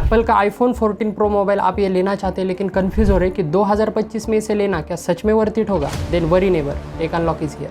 Apple का iPhone 14 pro mobile आप ये लेना चाहते हैं लेकिन कंफ्यूज हो रहे कि 2025 में इसे लेना क्या सच में वर्थ इट होगा? देन वरी नेवर, एक अनलॉक इज हियर।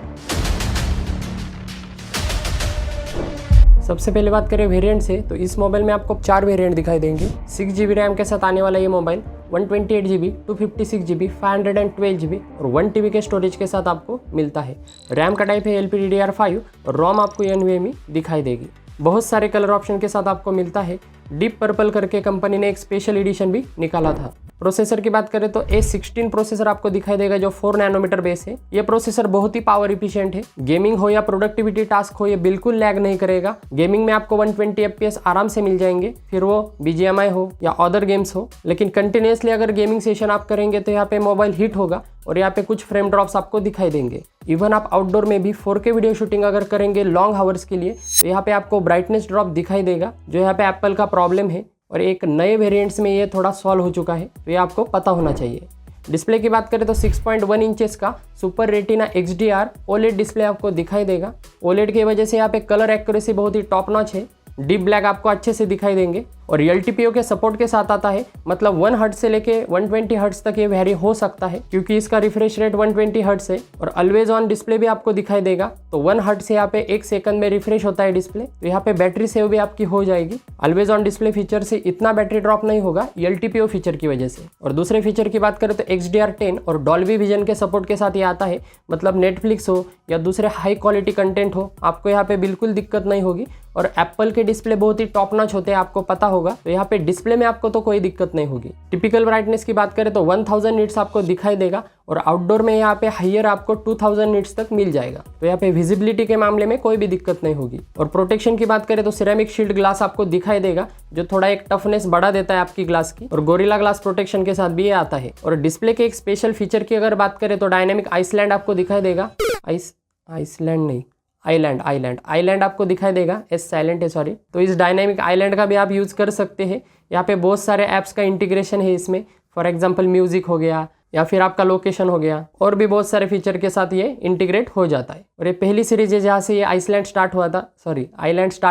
सबसे पहले बात करें वेरिएंट से, तो इस मोबाइल में आपको 4 वेरिएंट दिखाई देंगे। 6GB रैम के साथ आने वाला ये मोबाइल 128GB, 256GB, 512GB और 1TB के स्टोरेज के साथ आपको मिलता है। रैम का टाइप है LPDDR5 और रोम आपको NVMe दिखाई देगी। बहुत सारे कलर ऑप्शन के साथ आपको मिलता है। डीप पर्पल करके कंपनी ने एक स्पेशल एडिशन भी निकाला था। प्रोसेसर की बात करें तो A16 प्रोसेसर आपको दिखाई देगा जो 4 नैनोमीटर बेस है। ये प्रोसेसर बहुत ही पावर इफिशिएंट है। गेमिंग हो या प्रोडक्टिविटी टास्क हो, ये बिल्कुल लैग नहीं करेगा। गेमिंग में आपको 120 FPS आराम से मिल जाएंगे, फिर वो BGMI हो या अदर गेम्स हो। लेकिन कंटिन्यूसली अगर गेमिंग सेशन आप करेंगे तो यहाँ पे मोबाइल हीट होगा और यहाँ पे कुछ फ्रेम ड्रॉप्स आपको दिखाई देंगे। इवन आप आउटडोर में भी 4K वीडियो शूटिंग अगर करेंगे लॉन्ग आवर्स के लिए तो यहाँ पे आपको ब्राइटनेस ड्रॉप दिखाई देगा, जो यहाँ पे एप्पल का प्रॉब्लम है और एक नए वेरिएंट्स में ये थोड़ा सॉल्व हो चुका है, तो ये आपको पता होना चाहिए। डिस्प्ले की बात करें तो 6.1 इंचेस का super retina XDR OLED display आपको दिखाई देगा। OLED की वजह से यहाँ पे कलर एक्यूरेसी बहुत ही टॉप नॉच है। डीप ब्लैक आपको अच्छे से दिखाई देंगे और LTPO के सपोर्ट के साथ आता है, मतलब 1 हर्ट्ज से लेके 120 हर्ट्ज तक ये वेरी हो सकता है क्योंकि इसका रिफ्रेश रेट 120 हर्ट्ज है। और ऑलवेज ऑन डिस्प्ले भी आपको दिखाई देगा, तो 1 हर्ट्ज से यहाँ पे 1 सेकंड में रिफ्रेश होता है डिस्प्ले। तो यहाँ पे बैटरी सेव भी आपकी हो जाएगी। ऑलवेज ऑन डिस्प्ले फीचर से इतना बैटरी ड्रॉप नहीं होगा LTPO फीचर की वजह से। और दूसरे फीचर की बात करें तो XDR10 और डॉल्बी विजन के सपोर्ट के साथ ये आता है, मतलब नेटफ्लिक्स हो या दूसरे हाई क्वालिटी कंटेंट हो, आपको यहाँ पे बिल्कुल दिक्कत नहीं होगी। और एप्पल के डिस्प्ले बहुत ही टॉप नॉच होते हैं, आपको पता होगा, तो यहाँ पे डिस्प्ले में आपको तो कोई दिक्कत नहीं होगी। टिपिकल ब्राइटनेस की बात करें तो 1000 निट्स आपको दिखाई देगा और आउटडोर में यहाँ पे हाइयर आपको 2000 निट्स तक मिल जाएगा। तो यहाँ पे विजिबिलिटी के मामले में कोई भी दिक्कत नहीं होगी। और प्रोटेक्शन की बात करें तो सिरेमिक शील्ड ग्लास आपको दिखाई देगा, जो थोड़ा एक टफनेस बढ़ा देता है आपकी ग्लास की। और गोरिल्ला ग्लास प्रोटेक्शन के साथ भी ये आता है। और डिस्प्ले के एक स्पेशल फीचर की अगर बात करें तो डायनेमिक आइसलैंड आपको दिखाई देगा। आइलैंड आपको दिखाई देगा। एस साइलेंट है, सॉरी। तो इस डायनेमिक आइलैंड का भी आप यूज कर सकते हैं। यहाँ पे बहुत सारे ऐप्स का इंटीग्रेशन है इसमें, फॉर एग्जांपल म्यूजिक हो गया या फिर आपका लोकेशन हो गया, और भी बहुत सारे फीचर के साथ ये इंटीग्रेट हो जाता है। और ये पहली सीरीज है जहाँ से ये आइलैंड स्टार्ट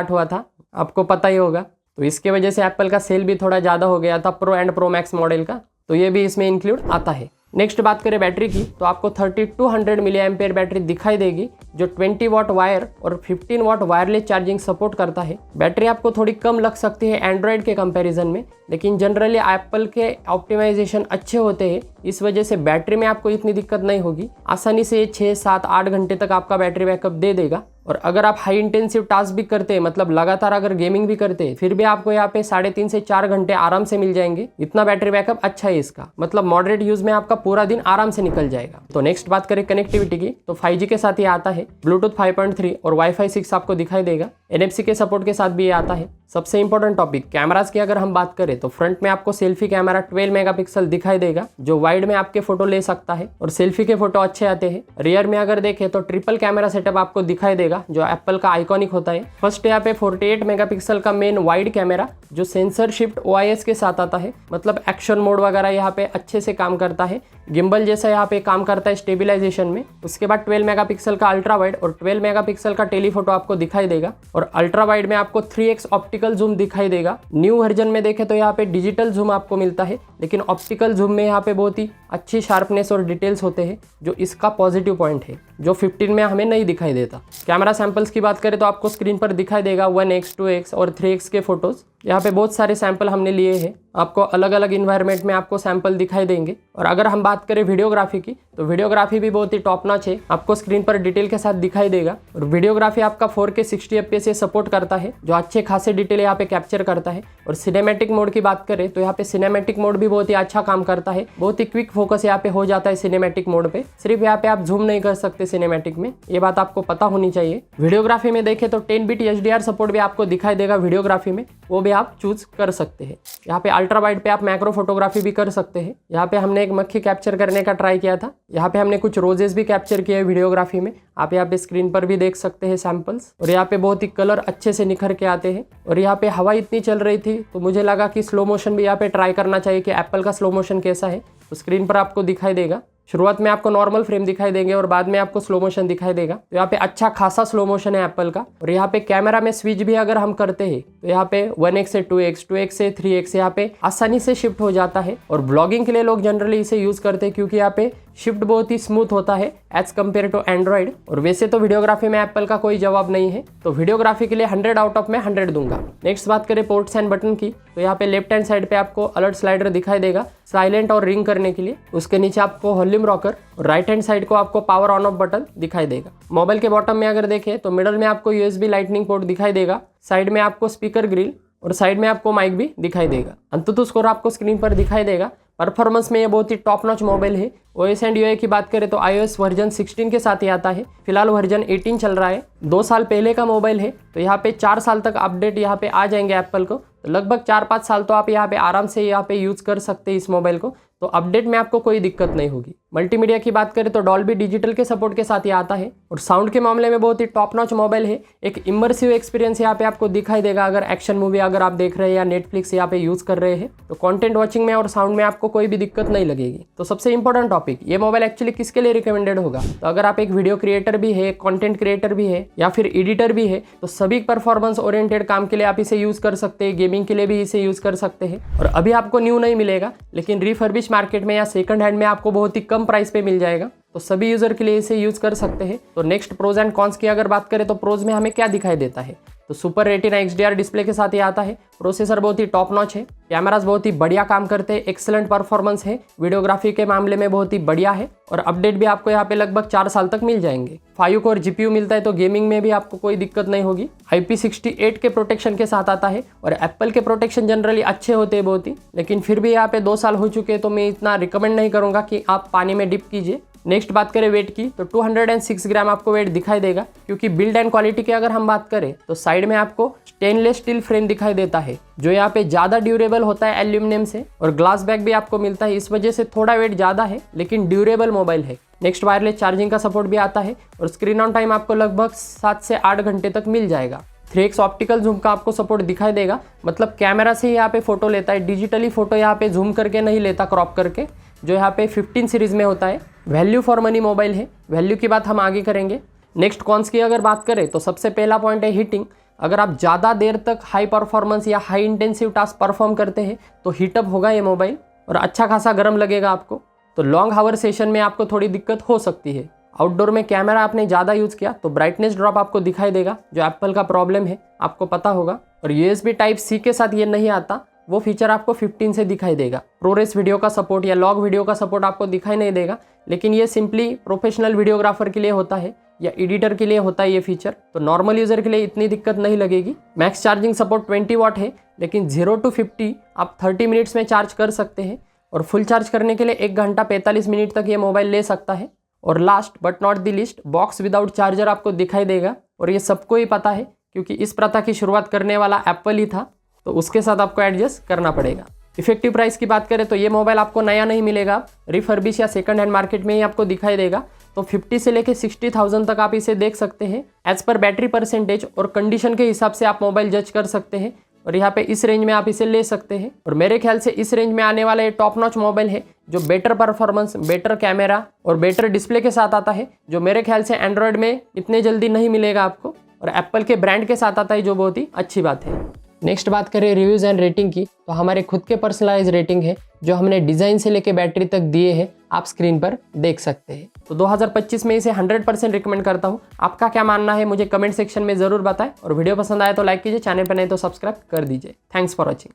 हुआ था, आपको पता ही होगा। तो इसके वजह से एप्पल का सेल भी थोड़ा ज़्यादा हो गया था pro and pro max model का, तो ये भी इसमें इंक्लूड आता है। नेक्स्ट बात करें बैटरी की, तो आपको 3200 मिली एम्पेयर बैटरी दिखाई देगी, जो 20 वाट वायर और 15 वाट वायरलेस चार्जिंग सपोर्ट करता है। बैटरी आपको थोड़ी कम लग सकती है एंड्रॉयड के कंपैरिजन में, लेकिन जनरली एप्पल के ऑप्टिमाइजेशन अच्छे होते हैं, इस वजह से बैटरी में आपको इतनी दिक्कत नहीं होगी। आसानी से 6, 7, 8 घंटे तक आपका बैटरी बैकअप दे देगा। और अगर आप हाई इंटेंसिव टास्क भी करते हैं, मतलब लगातार अगर गेमिंग भी करते हैं, फिर भी आपको यहाँ पे 3.5 से 4 घंटे आराम से मिल जाएंगे। इतना बैटरी बैकअप अच्छा है इसका, मतलब मॉडरेट यूज में आपका पूरा दिन आराम से निकल जाएगा। तो नेक्स्ट बात करें कनेक्टिविटी की, तो 5G के साथ ये आता है, ब्लूटूथ 5.3 और वाईफाई 6 आपको दिखाई देगा। NFC के सपोर्ट के साथ भी ये आता है। सबसे इंपॉर्टेंट टॉपिक कैमरास की अगर हम बात करें तो फ्रंट में आपको सेल्फी कैमरा 12 मेगापिक्सल दिखाई देगा, जो वाइड में आपके फोटो ले सकता है और सेल्फी के फोटो अच्छे आते हैं। रियर में अगर देखें तो ट्रिपल कैमरा सेटअप आपको दिखाई देगा, जो एप्पल का आइकॉनिक होता है। फर्स्ट यहाँ पे 48 मेगापिक्सल का मेन वाइड कैमरा, जो सेंसर शिफ्ट OIS के साथ आता है, मतलब एक्शन मोड वगैरह यहाँ पे अच्छे से काम करता है। गिम्बल जैसा यहाँ पे काम करता है स्टेबिलाईजेशन में। उसके बाद 12 मेगापिक्सल का अल्ट्रा वाइड और 12 मेगापिक्सल का टेलीफोटो आपको दिखाई देगा। और अल्ट्रा वाइड में आपको 3x ऑप्टिकल जूम दिखाई देगा। न्यू वर्जन में देखें तो यहाँ पे डिजिटल जूम आपको मिलता है, लेकिन ऑप्टिकल जूम में यहाँ पे बहुत ही अच्छी शार्पनेस और डिटेल्स होते हैं, जो इसका पॉजिटिव पॉइंट है, जो 15 में हमें नहीं दिखाई देता। कैमरा सैंपल्स की बात करें तो आपको स्क्रीन पर दिखाई देगा 1x, 2x और 3x के फोटोज। यहाँ पे बहुत सारे सैंपल हमने लिए हैं, आपको अलग अलग इन्वायरमेंट में आपको सैंपल दिखाई देंगे। और अगर हम बात करें वीडियोग्राफी की, तो वीडियोग्राफी भी बहुत ही टॉप नॉच है, आपको स्क्रीन पर डिटेल के साथ दिखाई देगा। और वीडियोग्राफी आपका 4K 60 FPS से सपोर्ट करता है, जो अच्छे खासे डिटेल यहाँ पे कैप्चर करता है। और सिनेमैटिक मोड की बात करें तो यहाँ पे सिनेमैटिक मोड भी बहुत ही अच्छा काम करता है, बहुत ही क्विक फोकस यहाँ पे हो जाता है सिनेमैटिक मोड पे। सिर्फ यहाँ पे आप जूम नहीं कर सकते सिनेमैटिक में, ये बात आपको पता होनी चाहिए। वीडियोग्राफी में देखें तो 10 बिट HDR सपोर्ट भी आपको दिखाई देगा वीडियोग्राफी में, वो भी आप चूज कर सकते हैं। यहाँ पे अल्ट्रा वाइड पे आप मैक्रो फोटोग्राफी भी कर सकते हैं। यहाँ पे हमने एक मक्खी कैप्चर करने का ट्राई किया था। यहाँ पे हमने कुछ रोजेस भी कैप्चर किए वीडियोग्राफी में, आप यहाँ पे स्क्रीन पर भी देख सकते हैं सैंपल्स। और यहाँ पे बहुत ही कलर अच्छे से निखर के आते हैं। और यहाँ पे हवा इतनी चल रही थी तो मुझे लगा कि स्लो मोशन भी यहाँ पे ट्राई करना चाहिए कि एप्पल का स्लो मोशन कैसा है, तो स्क्रीन पर आपको दिखाई देगा। शुरुआत में आपको नॉर्मल फ्रेम दिखाई देंगे और बाद में आपको स्लो मोशन दिखाई देगा। तो यहाँ पे अच्छा खासा स्लो मोशन है एप्पल का। और यहाँ पे कैमरा में स्विच भी अगर हम करते हैं तो यहाँ पे 1x से 2x, 2x से 3x यहाँ पे आसानी से शिफ्ट हो जाता है। और ब्लॉगिंग के लिए लोग जनरली इसे यूज करते हैं क्योंकि यहाँ पे शिफ्ट बहुत ही स्मूथ होता है एज कम्पेयर टू एंड्रॉइड। और वैसे तो वीडियोग्राफी में एप्पल का कोई जवाब नहीं है, तो वीडियोग्राफी के लिए 100 आउट ऑफ में 100 दूंगा। नेक्स्ट बात करें पोर्ट्स एंड बटन की, तो यहाँ पे लेफ्ट हैंड साइड पे आपको अलर्ट स्लाइडर दिखाई देगा साइलेंट और रिंग करने के लिए। उसके नीचे आपको वॉल्यूम रॉकर और राइट हैंड साइड को आपको पावर ऑन ऑफ बटन दिखाई देगा। मोबाइल के बॉटम में अगर देखें तो मिडल में आपको USB लाइटनिंग पोर्ट दिखाई देगा, साइड में आपको स्पीकर ग्रिल और साइड में आपको माइक भी दिखाई देगा। अंततः स्कोर आपको स्क्रीन पर दिखाई देगा। परफॉर्मेंस में ये बहुत ही टॉप नॉच मोबाइल है। OS एंड UI की बात करें तो iOS वर्जन 16 के साथ ही आता है, फिलहाल वर्जन 18 चल रहा है। 2 साल पहले का मोबाइल है, तो यहाँ पे 4 साल तक अपडेट यहाँ पे आ जाएंगे एप्पल को। तो लगभग 4-5 साल तो आप यहाँ पे आराम से यहाँ पे यूज़ कर सकते हैं इस मोबाइल को, तो अपडेट में आपको कोई दिक्कत नहीं होगी। मल्टीमीडिया की बात करें तो डॉल्बी डिजिटल के सपोर्ट के साथ ही आता है। और साउंड के मामले में बहुत ही टॉप नॉच मोबाइल है। एक इमर्सिव एक्सपीरियंस यहाँ पे आपको दिखाई देगा। अगर एक्शन मूवी अगर आप देख रहे हैं या नेटफ्लिक्स यहाँ पे यूज़ कर रहे हैं तो कंटेंट वॉचिंग में और साउंड में आपको कोई भी दिक्कत नहीं लगेगी। तो सबसे इंपॉर्टेंट टॉपिक, ये मोबाइल एक्चुअली किसके लिए रिकमेंडेड होगा, तो अगर आप एक वीडियो क्रिएटर भी है, कंटेंट क्रिएटर भी है या फिर एडिटर भी है, तो सभी परफॉर्मेंस ओरिएंटेड काम के लिए आप इसे यूज़ कर सकते हैं। गेमिंग के लिए भी इसे यूज़ कर सकते हैं। और अभी आपको न्यू नहीं मिलेगा, लेकिन रिफर्बिश मार्केट में या सेकंड हैंड में आपको बहुत ही कम प्राइस पे मिल जाएगा। तो सभी यूजर के लिए इसे यूज कर सकते हैं। तो नेक्स्ट प्रोज एंड कॉन्स की अगर बात करें तो प्रोज में हमें क्या दिखाई देता है, तो सुपर रेटिना XDR डिस्प्ले के साथ ही आता है। प्रोसेसर बहुत ही टॉप नॉच है, कैमरास बहुत ही बढ़िया काम करते हैं, एक्सेलेंट परफॉर्मेंस है, वीडियोग्राफी के मामले में बहुत ही बढ़िया है। और अपडेट भी आपको यहाँ पे लगभग 4 साल तक मिल जाएंगे। 5 कोर GPU मिलता है, तो गेमिंग में भी आपको कोई दिक्कत नहीं होगी। IP68 के प्रोटेक्शन के साथ आता है। और एप्पल के प्रोटेक्शन जनरली अच्छे होते हैं बहुत ही, लेकिन फिर भी यहाँ पे 2 साल हो चुके हैं, तो मैं इतना रिकमेंड नहीं करूँगा कि आप पानी में डिप कीजिए। नेक्स्ट बात करें वेट की, तो 206 ग्राम आपको वेट दिखाई देगा। क्योंकि बिल्ड एंड क्वालिटी की अगर हम बात करें तो साइड में आपको स्टेनलेस स्टील फ्रेम दिखाई देता है, जो यहाँ पे ज़्यादा ड्यूरेबल होता है एल्यूमिनियम से। और ग्लास बैग भी आपको मिलता है, इस वजह से थोड़ा वेट ज़्यादा है, लेकिन ड्यूरेबल मोबाइल है। नेक्स्ट वायरलेस चार्जिंग का सपोर्ट भी आता है। और स्क्रीन ऑन टाइम आपको लगभग 7 से 8 घंटे तक मिल जाएगा। 3x ऑप्टिकल जूम का आपको सपोर्ट दिखाई देगा, मतलब कैमरा से ही यहाँ पे फोटो लेता है, डिजिटली फोटो यहाँ पे जूम करके नहीं लेता क्रॉप करके, जो यहाँ पे 15 सीरीज में होता है। वैल्यू फॉर मनी मोबाइल है, वैल्यू की बात हम आगे करेंगे। नेक्स्ट कॉन्स की अगर बात करें तो सबसे पहला पॉइंट है हीटिंग। अगर आप ज़्यादा देर तक हाई परफॉर्मेंस या हाई इंटेंसिव टास्क परफॉर्म करते हैं तो हीटअप होगा ये मोबाइल और अच्छा खासा गर्म लगेगा आपको। तो लॉन्ग हावर सेशन में आपको थोड़ी दिक्कत हो सकती है। आउटडोर में कैमरा आपने ज़्यादा यूज़ किया तो ब्राइटनेस ड्रॉप आपको दिखाई देगा, जो एप्पल का प्रॉब्लम है, आपको पता होगा। और USB Type-C के साथ ये नहीं आता, वो फीचर आपको 15 से दिखाई देगा। प्रोरेस वीडियो का सपोर्ट या लॉग वीडियो का सपोर्ट आपको दिखाई नहीं देगा, लेकिन ये सिंपली प्रोफेशनल वीडियोग्राफर के लिए होता है या एडिटर के लिए होता है ये फीचर। तो नॉर्मल यूज़र के लिए इतनी दिक्कत नहीं लगेगी। मैक्स चार्जिंग सपोर्ट 20 वाट है, लेकिन 0 to 50 आप 30 मिनट्स में चार्ज कर सकते हैं। और फुल चार्ज करने के लिए 1 घंटा 45 मिनट तक ये मोबाइल ले सकता है। और last but not the list, box without charger आपको दिखाई देगा। और ये सबको ही पता है, क्योंकि इस प्रथा की शुरुआत करने वाला एप्पल ही था, तो उसके साथ आपको एडजस्ट करना पड़ेगा। इफेक्टिव प्राइस की बात करें तो ये मोबाइल आपको नया नहीं मिलेगा, रिफर्बिश या सेकंड हैंड मार्केट में ही आपको दिखाई देगा। तो 50 से लेके 60,000 तक आप इसे देख सकते हैं। एज पर बैटरी परसेंटेज और कंडीशन के हिसाब से आप मोबाइल जज कर सकते हैं। और यहाँ पे इस रेंज में आप इसे ले सकते हैं। और मेरे ख्याल से इस रेंज में आने वाला ये टॉप नॉच मोबाइल है, जो बेटर परफॉर्मेंस, बेटर कैमरा और बेटर डिस्प्ले के साथ आता है, जो मेरे ख्याल से एंड्रॉयड में इतने जल्दी नहीं मिलेगा आपको। और एप्पल के ब्रांड के साथ आता है, जो बहुत ही अच्छी बात है। नेक्स्ट बात करें रिव्यूज़ एंड रेटिंग की, तो हमारे खुद के पर्सनलाइज रेटिंग है, जो हमने डिज़ाइन से लेके बैटरी तक दिए हैं, आप स्क्रीन पर देख सकते हैं। तो 2025 में इसे 100% रिकमेंड करता हूँ। आपका क्या मानना है मुझे कमेंट सेक्शन में ज़रूर बताएं। और वीडियो पसंद आए तो लाइक कीजिए, चैनल पर नहीं तो सब्सक्राइब कर दीजिए। Thanks for watching.